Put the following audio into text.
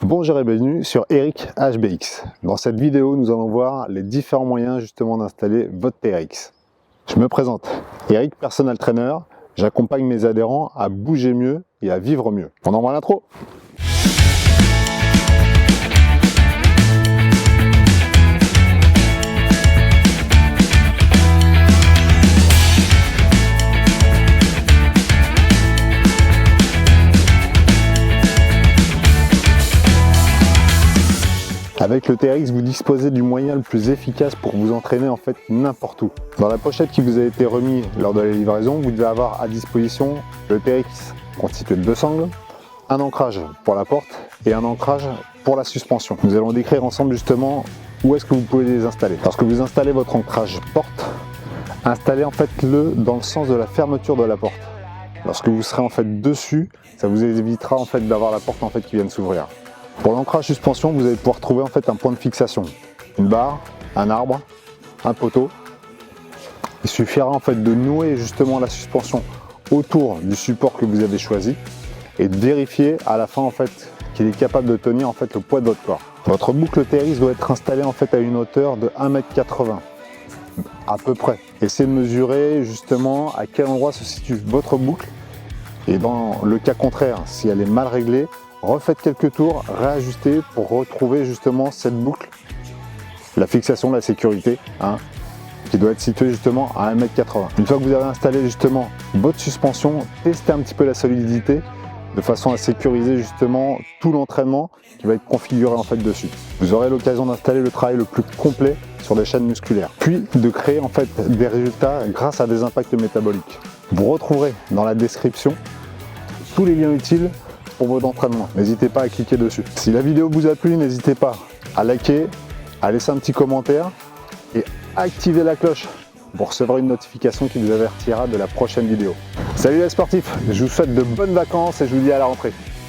Bonjour et bienvenue sur Eric HBX. Dans cette vidéo, nous allons voir les différents moyens justement d'installer votre TRX. Je me présente, Eric, personal trainer. J'accompagne mes adhérents à bouger mieux et à vivre mieux. On envoie l'intro. Avec le TRX, vous disposez du moyen le plus efficace pour vous entraîner en fait n'importe où. Dans la pochette qui vous a été remise lors de la livraison, vous devez avoir à disposition le TRX constitué de deux sangles, un ancrage pour la porte et un ancrage pour la suspension. Nous allons décrire ensemble justement où est-ce que vous pouvez les installer. Lorsque vous installez votre ancrage porte, installez en fait le dans le sens de la fermeture de la porte. Lorsque vous serez en fait dessus, ça vous évitera en fait d'avoir la porte en fait qui vient de s'ouvrir. Pour l'ancrage suspension, vous allez pouvoir trouver en fait un point de fixation, une barre, un arbre, un poteau. Il suffira en fait de nouer justement la suspension autour du support que vous avez choisi et de vérifier à la fin en fait qu'il est capable de tenir en fait le poids de votre corps. Votre boucle TRX doit être installée en fait à une hauteur de 1,80 m à peu près. Essayez de mesurer justement à quel endroit se situe votre boucle et dans le cas contraire, si elle est mal réglée, refaites quelques tours, réajustez pour retrouver justement cette boucle, la fixation, la sécurité, qui doit être située justement à 1,80 m. Une fois que vous avez installé justement votre suspension, testez un petit peu la solidité de façon à sécuriser justement tout l'entraînement qui va être configuré en fait dessus. Vous aurez l'occasion d'installer le travail le plus complet sur les chaînes musculaires, puis de créer en fait des résultats grâce à des impacts métaboliques. Vous retrouverez dans la description tous les liens utiles pour votre entraînement. N'hésitez pas à cliquer dessus. Si la vidéo vous a plu, n'hésitez pas à liker, à laisser un petit commentaire et activer la cloche pour recevoir une notification qui vous avertira de la prochaine vidéo. Salut les sportifs, je vous souhaite de bonnes vacances et je vous dis à la rentrée.